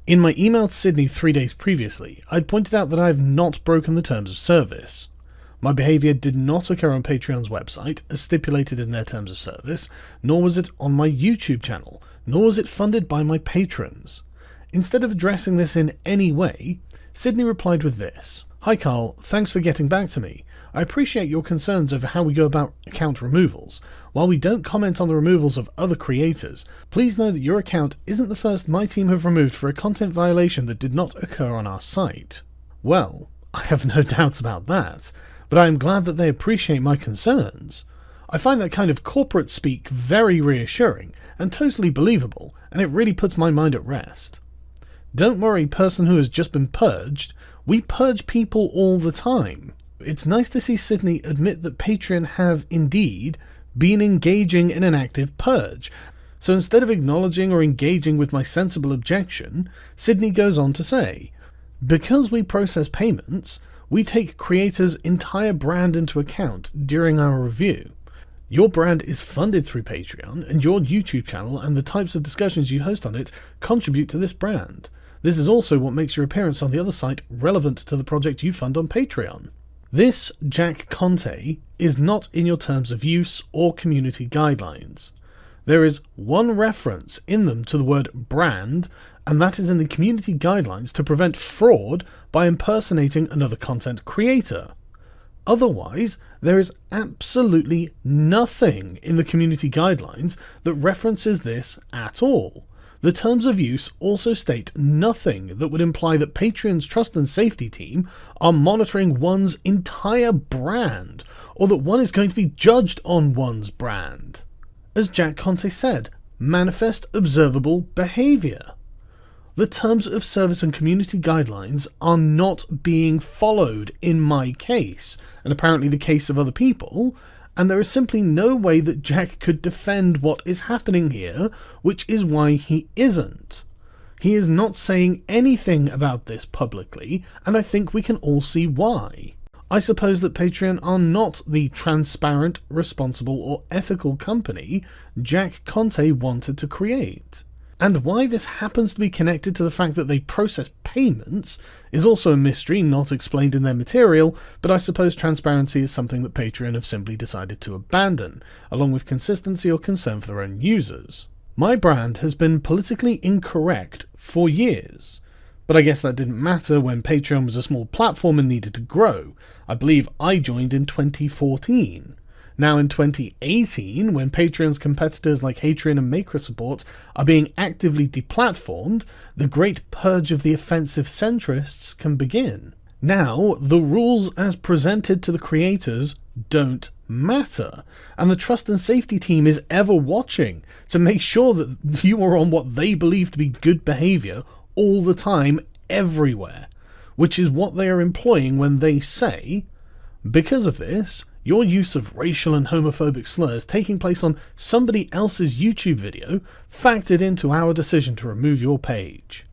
In my email to Sydney 3 days previously, I'd pointed out that I have not broken the terms of service. My behaviour did not occur on Patreon's website, as stipulated in their terms of service, nor was it on my YouTube channel, nor was it funded by my patrons. Instead of addressing this in any way, Sydney replied with this: "Hi Carl, thanks for getting back to me. I appreciate your concerns over how we go about account removals. While we don't comment on the removals of other creators, please know that your account isn't the first my team have removed for a content violation that did not occur on our site." Well, I have no doubts about that, but I am glad that they appreciate my concerns. I find that kind of corporate speak very reassuring and totally believable, and it really puts my mind at rest. Don't worry, person who has just been purged, we purge people all the time. It's nice to see Sydney admit that Patreon have, indeed, been engaging in an active purge. So instead of acknowledging or engaging with my sensible objection, Sydney goes on to say, "Because we process payments, we take creators' entire brand into account during our review. Your brand is funded through Patreon, and your YouTube channel and the types of discussions you host on it contribute to this brand. This is also what makes your appearance on the other site relevant to the project you fund on Patreon." This, Jack Conte, is not in your terms of use or community guidelines. There is one reference in them to the word brand, and that is in the community guidelines to prevent fraud by impersonating another content creator. Otherwise, there is absolutely nothing in the community guidelines that references this at all. The terms of use also state nothing that would imply that Patreon's trust and safety team are monitoring one's entire brand, or that one is going to be judged on one's brand. As Jack Conte said, manifest observable behaviour. The terms of service and community guidelines are not being followed in my case, and apparently the case of other people, and there is simply no way that Jack could defend what is happening here, which is why he isn't. He is not saying anything about this publicly, and I think we can all see why. I suppose that Patreon are not the transparent, responsible, or ethical company Jack Conte wanted to create. And why this happens to be connected to the fact that they process payments is also a mystery not explained in their material, but I suppose transparency is something that Patreon have simply decided to abandon, along with consistency or concern for their own users. My brand has been politically incorrect for years, but I guess that didn't matter when Patreon was a small platform and needed to grow. I believe I joined in 2014. Now in 2018, when Patreon's competitors like Hatreon and MakerSupport are being actively deplatformed, the great purge of the offensive centrists can begin. Now, the rules as presented to the creators don't matter, and the trust and safety team is ever watching to make sure that you are on what they believe to be good behaviour all the time, everywhere, which is what they are employing when they say, "Because of this, your use of racial and homophobic slurs taking place on somebody else's YouTube video factored into our decision to remove your page."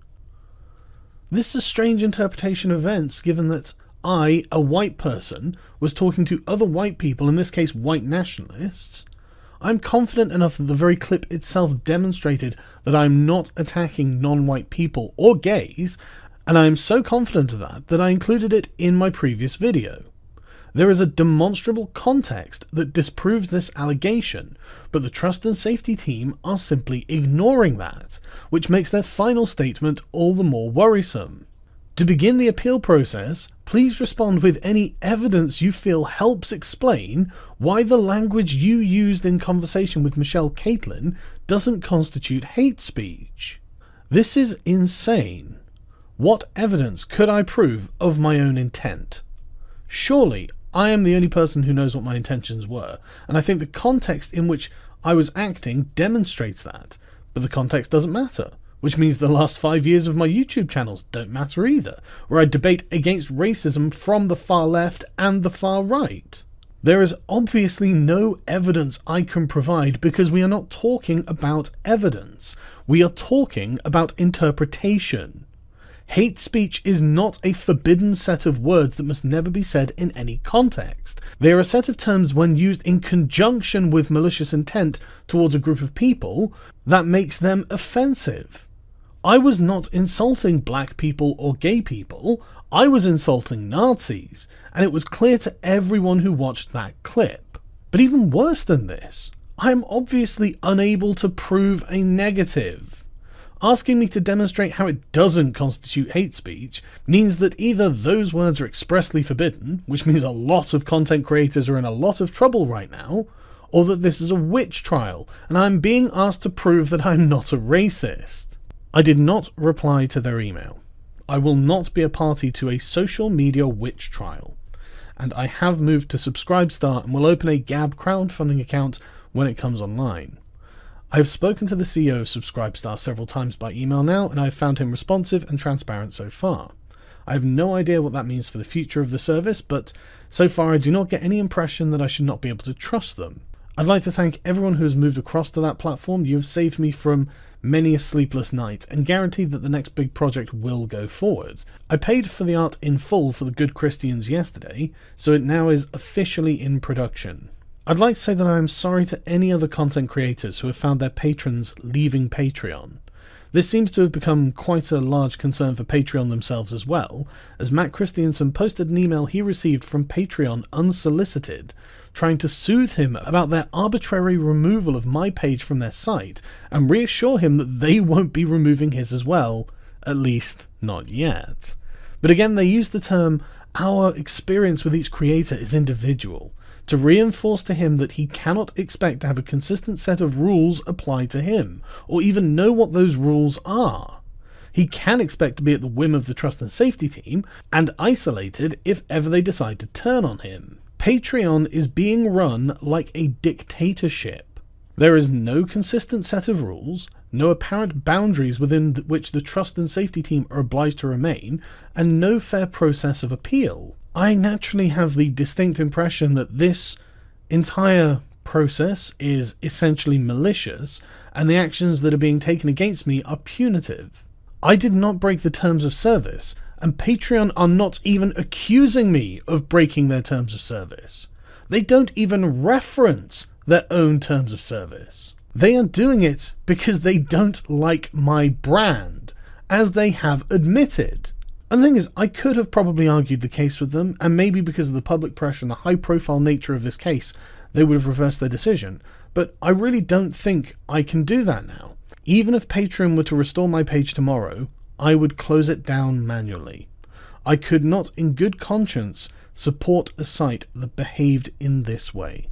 This is a strange interpretation of events, given that I, a white person, was talking to other white people, in this case white nationalists. I'm confident enough that the very clip itself demonstrated that I'm not attacking non-white people or gays, and I am so confident of that I included it in my previous video. There is a demonstrable context that disproves this allegation, but the trust and safety team are simply ignoring that, which makes their final statement all the more worrisome. To begin the appeal process, please respond with any evidence you feel helps explain why the language you used in conversation with Michelle Caitlin doesn't constitute hate speech. This is insane. What evidence could I prove of my own intent? Surely, I am the only person who knows what my intentions were, and I think the context in which I was acting demonstrates that, but the context doesn't matter, which means the last 5 years of my YouTube channels don't matter either, where I debate against racism from the far left and the far right. There is obviously no evidence I can provide because we are not talking about evidence, we are talking about interpretation. Hate speech is not a forbidden set of words that must never be said in any context. They are a set of terms when used in conjunction with malicious intent towards a group of people that makes them offensive. I was not insulting black people or gay people, I was insulting Nazis, and it was clear to everyone who watched that clip. But even worse than this, I am obviously unable to prove a negative. Asking me to demonstrate how it doesn't constitute hate speech means that either those words are expressly forbidden, which means a lot of content creators are in a lot of trouble right now, or that this is a witch trial, and I'm being asked to prove that I'm not a racist. I did not reply to their email. I will not be a party to a social media witch trial, and I have moved to Subscribestar and will open a Gab crowdfunding account when it comes online. I have spoken to the CEO of Subscribestar several times by email now, and I have found him responsive and transparent so far. I have no idea what that means for the future of the service, but so far I do not get any impression that I should not be able to trust them. I'd like to thank everyone who has moved across to that platform. You have saved me from many a sleepless night and guaranteed that the next big project will go forward. I paid for the art in full for the Good Christians yesterday, so it now is officially in production. I'd like to say that I am sorry to any other content creators who have found their patrons leaving Patreon. This seems to have become quite a large concern for Patreon themselves as well, as Matt Christiansen posted an email he received from Patreon unsolicited, trying to soothe him about their arbitrary removal of my page from their site, and reassure him that they won't be removing his as well, at least not yet. But again, they use the term, "our experience with each creator is individual," to reinforce to him that he cannot expect to have a consistent set of rules apply to him, or even know what those rules are. He can expect to be at the whim of the trust and safety team, and isolated if ever they decide to turn on him. Patreon is being run like a dictatorship. There is no consistent set of rules, no apparent boundaries within which the trust and safety team are obliged to remain, and no fair process of appeal. I naturally have the distinct impression that this entire process is essentially malicious, and the actions that are being taken against me are punitive. I did not break the terms of service, and Patreon are not even accusing me of breaking their terms of service. They don't even reference their own terms of service. They are doing it because they don't like my brand, as they have admitted. And the thing is, I could have probably argued the case with them, and maybe because of the public pressure and the high-profile nature of this case, they would have reversed their decision. But I really don't think I can do that now. Even if Patreon were to restore my page tomorrow, I would close it down manually. I could not, in good conscience, support a site that behaved in this way.